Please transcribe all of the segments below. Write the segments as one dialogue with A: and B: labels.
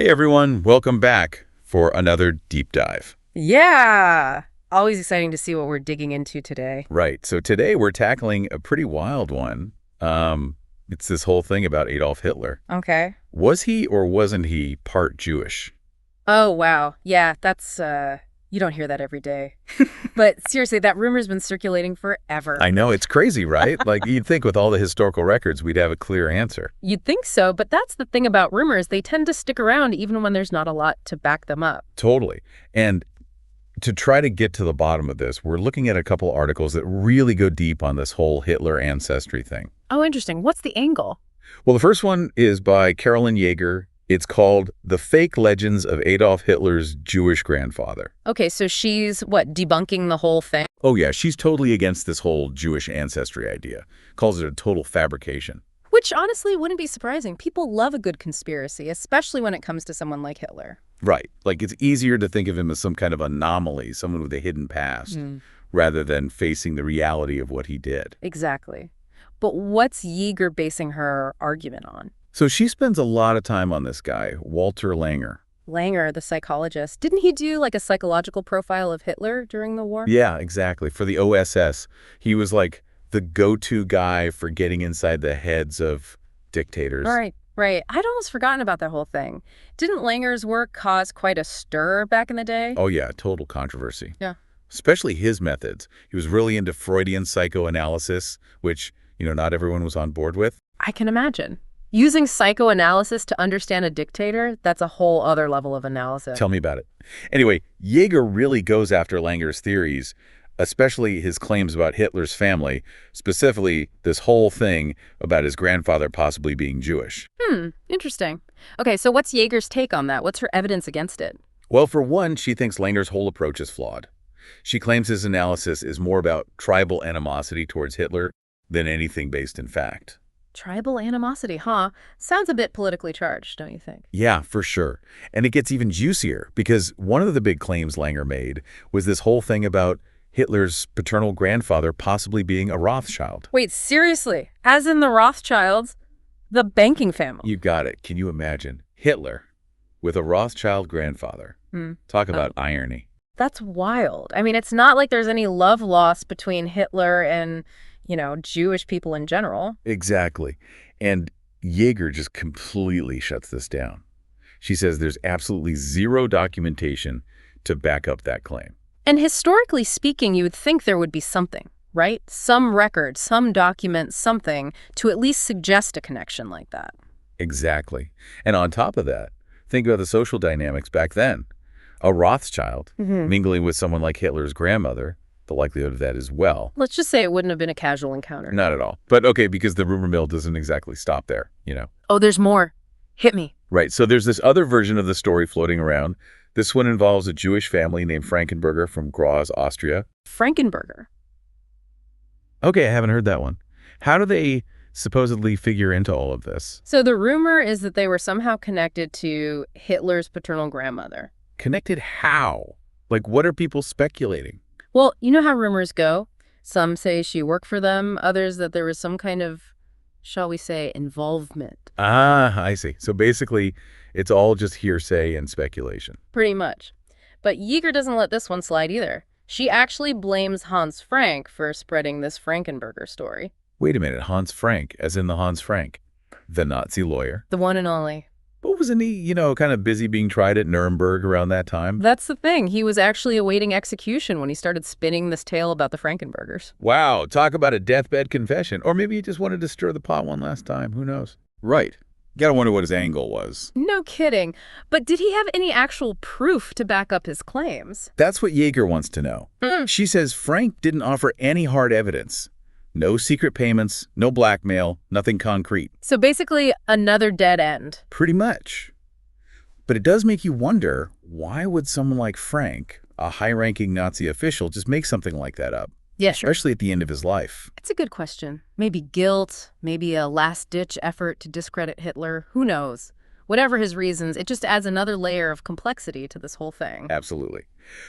A: Hey everyone, welcome back for another deep dive.
B: Yeah! Always exciting to see what we're digging into today.
A: Right, so today we're tackling a pretty wild one. It's this whole thing about Adolf Hitler.
B: Okay.
A: Was he or wasn't he part Jewish?
B: Oh, wow. Yeah, that's, you don't hear that every day. But seriously, that rumor's been circulating forever.
A: I know, it's crazy, right? Like, you'd think with all the historical records we'd have a clear answer.
B: You'd think so, but that's the thing about rumors. They tend to stick around even when there's not a lot to back them up.
A: Totally. And to try to get to the bottom of this, we're looking at a couple articles that really go deep on this whole Hitler ancestry thing.
B: Oh, interesting. What's the angle?
A: Well, the first one is by Carolyn Yeager. It's called The Fake Legends of Adolf Hitler's Jewish Grandfather.
B: Okay, so she's, what, debunking the whole thing?
A: Oh, yeah, she's totally against this whole Jewish ancestry idea. Calls it a total fabrication.
B: Which, honestly, wouldn't be surprising. People love a good conspiracy, especially when it comes to someone like Hitler.
A: Right. Like, it's easier to think of him as some kind of anomaly, someone with a hidden past, rather than facing the reality of what he did.
B: Exactly. But what's Yeager basing her argument on?
A: So she spends a lot of time on this guy, Walter Langer.
B: Langer, the psychologist. Didn't he do like a psychological profile of Hitler during the war?
A: Yeah, exactly. For the OSS, he was like the go-to guy for getting inside the heads of dictators.
B: Right. I'd almost forgotten about that whole thing. Didn't Langer's work cause quite a stir back in the day?
A: Oh, yeah, total controversy.
B: Yeah.
A: Especially his methods. He was really into Freudian psychoanalysis, which, not everyone was on board with.
B: I can imagine. Using psychoanalysis to understand a dictator, that's a whole other level of analysis.
A: Tell me about it. Anyway, Yeager really goes after Langer's theories, especially his claims about Hitler's family, specifically this whole thing about his grandfather possibly being Jewish.
B: Interesting. Okay, so what's Yeager's take on that? What's her evidence against it?
A: Well, for one, she thinks Langer's whole approach is flawed. She claims his analysis is more about tribal animosity towards Hitler than anything based in fact.
B: Tribal animosity, huh? Sounds a bit politically charged, don't you think?
A: Yeah, for sure. And it gets even juicier because one of the big claims Langer made was this whole thing about Hitler's paternal grandfather possibly being a Rothschild.
B: Wait, seriously? As in the Rothschilds? The banking family?
A: You got it. Can you imagine? Hitler with a Rothschild grandfather. Talk about irony.
B: That's wild. I mean, it's not like there's any love lost between Hitler and, Jewish people in general.
A: Exactly. And Yeager just completely shuts this down. She says there's absolutely zero documentation to back up that claim.
B: And historically speaking, you would think there would be something, right? Some record, some document, something to at least suggest a connection like that.
A: Exactly. And on top of that, think about the social dynamics back then. A Rothschild mingling with someone like Hitler's grandmother, the likelihood of that as well.
B: Let's just say it wouldn't have been a casual encounter.
A: Not at all. But okay, because the rumor mill doesn't exactly stop there,
B: Oh, there's more. Hit me.
A: Right. So there's this other version of the story floating around. This one involves a Jewish family named Frankenberger from Graz, Austria.
B: Frankenberger.
A: Okay, I haven't heard that one. How do they supposedly figure into all of this?
B: So the rumor is that they were somehow connected to Hitler's paternal grandmother.
A: Connected how? Like, what are people speculating?
B: Well, you know how rumors go. Some say she worked for them, others that there was some kind of, shall we say, involvement.
A: Ah, I see. So basically, it's all just hearsay and speculation.
B: Pretty much. But Yeager doesn't let this one slide either. She actually blames Hans Frank for spreading this Frankenberger story.
A: Wait a minute, Hans Frank, as in the Hans Frank, the Nazi lawyer.
B: The one and only.
A: But wasn't he, kind of busy being tried at Nuremberg around that time?
B: That's the thing. He was actually awaiting execution when he started spinning this tale about the Frankenbergers.
A: Wow, talk about a deathbed confession. Or maybe he just wanted to stir the pot one last time. Who knows? Right. Gotta wonder what his angle was.
B: No kidding. But did he have any actual proof to back up his claims?
A: That's what Yeager wants to know. She says Frank didn't offer any hard evidence. No secret payments, no blackmail, nothing concrete.
B: So basically, another dead end.
A: Pretty much. But it does make you wonder, why would someone like Frank, a high-ranking Nazi official, just make something like that up?
B: Yeah, sure.
A: Especially at the end of his life.
B: It's a good question. Maybe guilt, maybe a last-ditch effort to discredit Hitler. Who knows? Whatever his reasons, it just adds another layer of complexity to this whole thing.
A: Absolutely.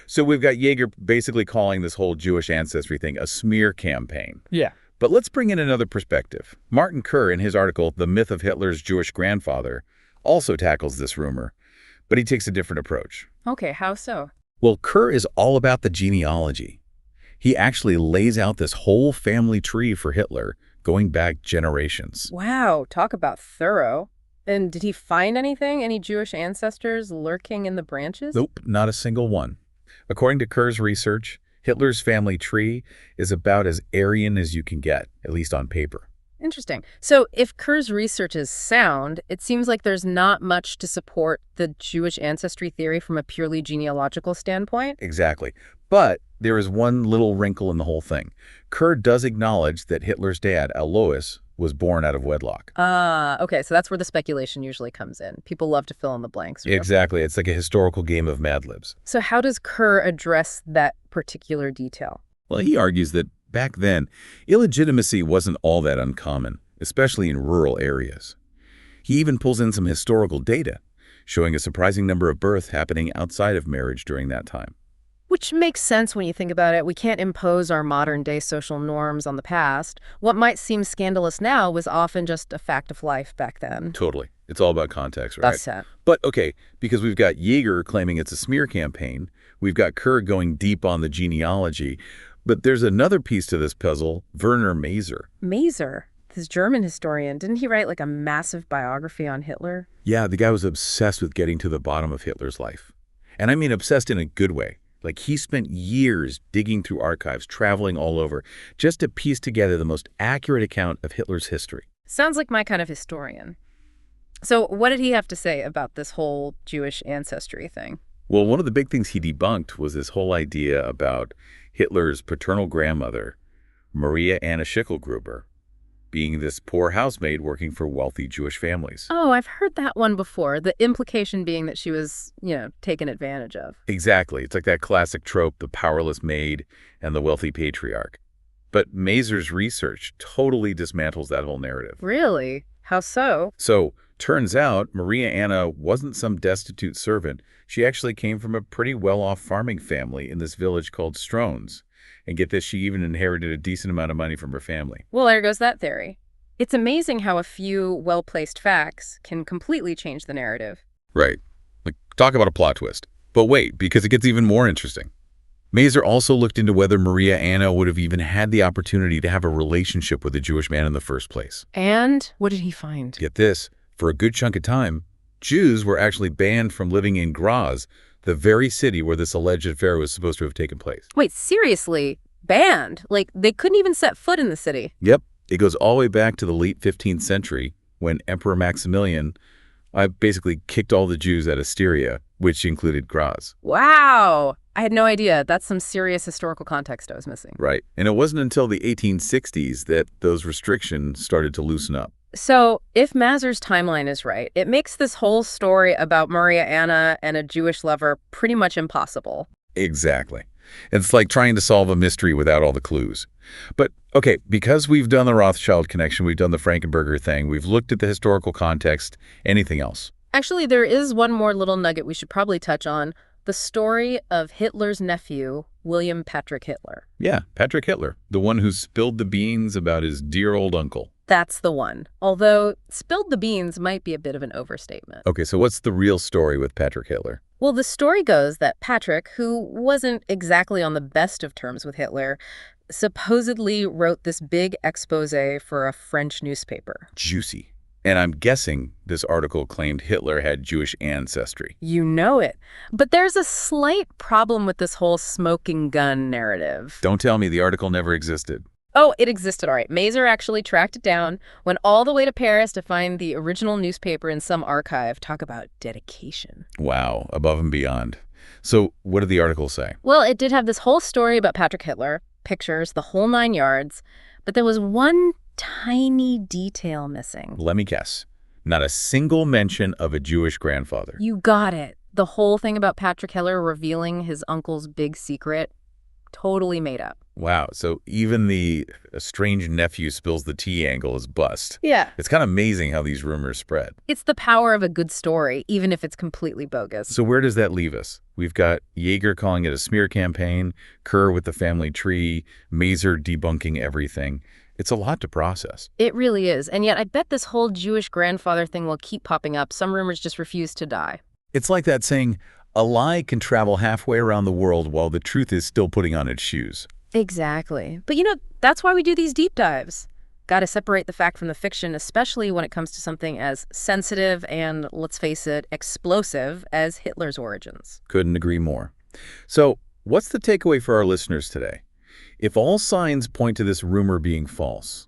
A: So we've got Yeager basically calling this whole Jewish ancestry thing a smear campaign.
B: Yeah.
A: But let's bring in another perspective. Martin Kerr, in his article, The Myth of Hitler's Jewish Grandfather, also tackles this rumor. but he takes a different approach.
B: Okay, how so?
A: Well, Kerr is all about the genealogy. He actually lays out this whole family tree for Hitler, going back generations.
B: Wow, talk about thorough. And did he find anything? Any Jewish ancestors lurking in the branches?
A: Nope, not a single one. According to Kerr's research, Hitler's family tree is about as Aryan as you can get, at least on paper.
B: Interesting. So if Kerr's research is sound, it seems like there's not much to support the Jewish ancestry theory from a purely genealogical standpoint.
A: Exactly. But there is one little wrinkle in the whole thing. Kerr does acknowledge that Hitler's dad, Alois, was born out of wedlock.
B: Okay, so that's where the speculation usually comes in. People love to fill in the blanks.
A: Exactly. It's like a historical game of Mad Libs.
B: So how does Kerr address that particular detail?
A: Well, he argues that back then, illegitimacy wasn't all that uncommon, especially in rural areas. He even pulls in some historical data, showing a surprising number of births happening outside of marriage during that time.
B: Which makes sense when you think about it. We can't impose our modern-day social norms on the past. What might seem scandalous now was often just a fact of life back then.
A: Totally. It's all about context, right?
B: That's it.
A: But, okay, because we've got Yeager claiming it's a smear campaign, we've got Kerr going deep on the genealogy, but there's another piece to this puzzle, Werner Maser.
B: Maser, this German historian, didn't he write like a massive biography on Hitler?
A: Yeah, the guy was obsessed with getting to the bottom of Hitler's life. And I mean obsessed in a good way. Like, he spent years digging through archives, traveling all over, just to piece together the most accurate account of Hitler's history.
B: Sounds like my kind of historian. So what did he have to say about this whole Jewish ancestry thing?
A: Well, one of the big things he debunked was this whole idea about Hitler's paternal grandmother, Maria Anna Schicklgruber, being this poor housemaid working for wealthy Jewish families.
B: Oh, I've heard that one before. The implication being that she was, taken advantage of.
A: Exactly. It's like that classic trope, the powerless maid and the wealthy patriarch. But Maser's research totally dismantles that whole narrative.
B: Really? How so?
A: So, turns out Maria Anna wasn't some destitute servant. She actually came from a pretty well-off farming family in this village called Strones. And get this, she even inherited a decent amount of money from her family.
B: Well, there goes that theory. It's amazing how a few well-placed facts can completely change the narrative.
A: Right. Like, talk about a plot twist. But wait, because it gets even more interesting. Maser also looked into whether Maria Anna would have even had the opportunity to have a relationship with a Jewish man in the first place.
B: And what did he find?
A: Get this, for a good chunk of time, Jews were actually banned from living in Graz, the very city where this alleged affair was supposed to have taken place.
B: Wait, seriously? Banned? Like, they couldn't even set foot in the city?
A: Yep. It goes all the way back to the late 15th century when Emperor Maximilian basically kicked all the Jews out of Styria, which included Graz.
B: Wow! I had no idea. That's some serious historical context I was missing.
A: Right. And it wasn't until the 1860s that those restrictions started to loosen up.
B: So, if Maser's timeline is right, it makes this whole story about Maria Anna and a Jewish lover pretty much impossible.
A: Exactly. It's like trying to solve a mystery without all the clues. But, okay, because we've done the Rothschild connection, we've done the Frankenberger thing, we've looked at the historical context, anything else?
B: Actually, there is one more little nugget we should probably touch on. The story of Hitler's nephew, William Patrick Hitler.
A: Yeah, Patrick Hitler, the one who spilled the beans about his dear old uncle.
B: That's the one. Although, spilled the beans might be a bit of an overstatement.
A: Okay, so what's the real story with Patrick Hitler?
B: Well, the story goes that Patrick, who wasn't exactly on the best of terms with Hitler, supposedly wrote this big exposé for a French newspaper.
A: Juicy. And I'm guessing this article claimed Hitler had Jewish ancestry.
B: You know it. But there's a slight problem with this whole smoking gun narrative.
A: Don't tell me the article never existed.
B: Oh, it existed, all right. Maser actually tracked it down, went all the way to Paris to find the original newspaper in some archive. Talk about dedication.
A: Wow, above and beyond. So what did the article say?
B: Well, it did have this whole story about Patrick Hitler, pictures, the whole 9 yards, but there was one tiny detail missing.
A: Let me guess. Not a single mention of a Jewish grandfather.
B: You got it. The whole thing about Patrick Hitler revealing his uncle's big secret, totally made up.
A: Wow, so even the estranged nephew spills the tea angle is bust.
B: Yeah.
A: It's kind of amazing how these rumors spread.
B: It's the power of a good story, even if it's completely bogus.
A: So where does that leave us? We've got Yeager calling it a smear campaign, Kerr with the family tree, Maser debunking everything. It's a lot to process.
B: It really is. And yet I bet this whole Jewish grandfather thing will keep popping up. Some rumors just refuse to die.
A: It's like that saying, a lie can travel halfway around the world while the truth is still putting on its shoes.
B: Exactly. But that's why we do these deep dives. Got to separate the fact from the fiction, especially when it comes to something as sensitive and, let's face it, explosive as Hitler's origins.
A: Couldn't agree more. So, what's the takeaway for our listeners today? If all signs point to this rumor being false,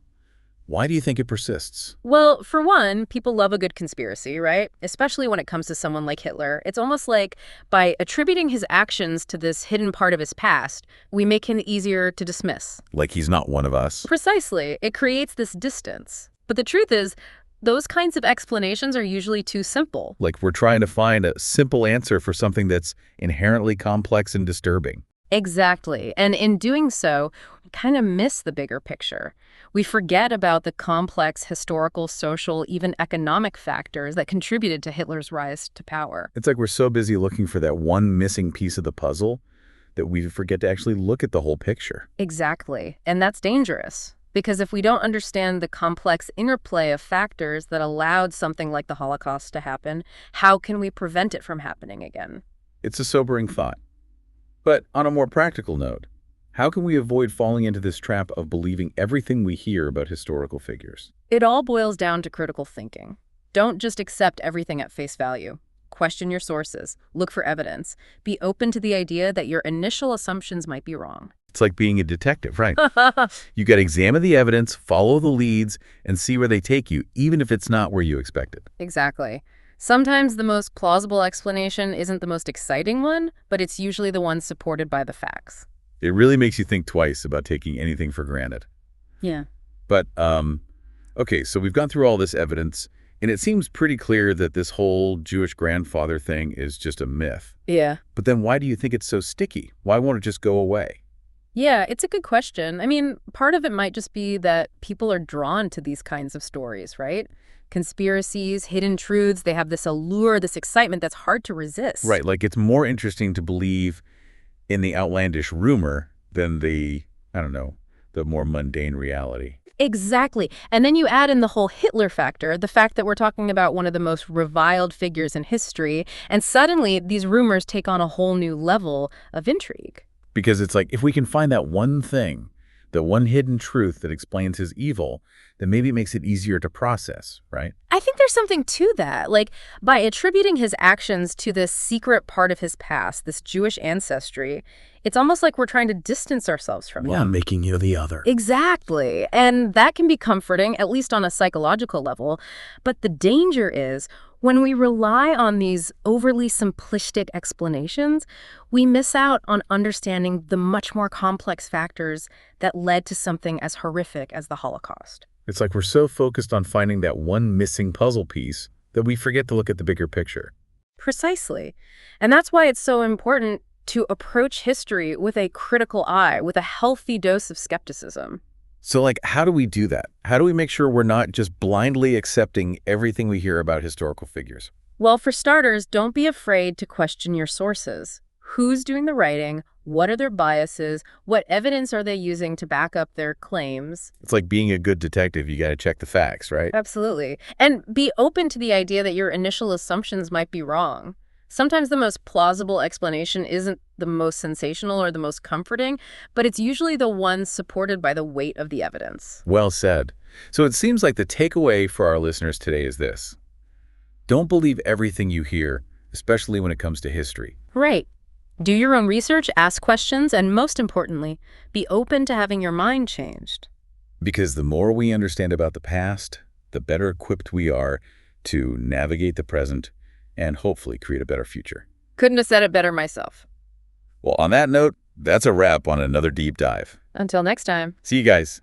A: why do you think it persists?
B: Well, for one, people love a good conspiracy, right? Especially when it comes to someone like Hitler. It's almost like by attributing his actions to this hidden part of his past, we make him easier to dismiss.
A: Like he's not one of us?
B: Precisely. It creates this distance. But the truth is, those kinds of explanations are usually too simple.
A: Like we're trying to find a simple answer for something that's inherently complex and disturbing.
B: Exactly. And in doing so, we kind of miss the bigger picture. We forget about the complex historical, social, even economic factors that contributed to Hitler's rise to power.
A: It's like we're so busy looking for that one missing piece of the puzzle that we forget to actually look at the whole picture.
B: Exactly. And that's dangerous. Because if we don't understand the complex interplay of factors that allowed something like the Holocaust to happen, how can we prevent it from happening again?
A: It's a sobering thought. But on a more practical note, how can we avoid falling into this trap of believing everything we hear about historical figures?
B: It all boils down to critical thinking. Don't just accept everything at face value. Question your sources. Look for evidence. Be open to the idea that your initial assumptions might be wrong.
A: It's like being a detective, right? You got to examine the evidence, follow the leads, and see where they take you, even if it's not where you expected.
B: Exactly. Sometimes the most plausible explanation isn't the most exciting one, but it's usually the one supported by the facts.
A: It really makes you think twice about taking anything for granted.
B: Yeah.
A: But, okay, so we've gone through all this evidence, and it seems pretty clear that this whole Jewish grandfather thing is just a myth.
B: Yeah.
A: But then why do you think it's so sticky? Why won't it just go away?
B: Yeah, it's a good question. I mean, part of it might just be that people are drawn to these kinds of stories, right? Conspiracies, hidden truths, they have this allure, this excitement that's hard to resist.
A: Right, like it's more interesting to believe in the outlandish rumor than the more mundane reality.
B: Exactly. And then you add in the whole Hitler factor, the fact that we're talking about one of the most reviled figures in history, and suddenly these rumors take on a whole new level of intrigue.
A: Because it's like, if we can find that one thing, the one hidden truth that explains his evil, then maybe it makes it easier to process, right?
B: I think there's something to that. Like, by attributing his actions to this secret part of his past, this Jewish ancestry, it's almost like we're trying to distance ourselves from him.
A: Yeah, making you the other.
B: Exactly. And that can be comforting, at least on a psychological level. But the danger is when we rely on these overly simplistic explanations, we miss out on understanding the much more complex factors that led to something as horrific as the Holocaust.
A: It's like we're so focused on finding that one missing puzzle piece that we forget to look at the bigger picture.
B: Precisely. And that's why it's so important to approach history with a critical eye, with a healthy dose of skepticism.
A: So, like, how do we do that? How do we make sure we're not just blindly accepting everything we hear about historical figures?
B: Well, for starters, don't be afraid to question your sources. Who's doing the writing? What are their biases? What evidence are they using to back up their claims?
A: It's like being a good detective. You got to check the facts, right?
B: Absolutely. And be open to the idea that your initial assumptions might be wrong. Sometimes the most plausible explanation isn't the most sensational or the most comforting, but it's usually the one supported by the weight of the evidence.
A: Well said. So it seems like the takeaway for our listeners today is this. Don't believe everything you hear, especially when it comes to history.
B: Right. Do your own research, ask questions, and most importantly, be open to having your mind changed.
A: Because the more we understand about the past, the better equipped we are to navigate the present and hopefully create a better future.
B: Couldn't have said it better myself.
A: Well, on that note, that's a wrap on another deep dive.
B: Until next time.
A: See you guys.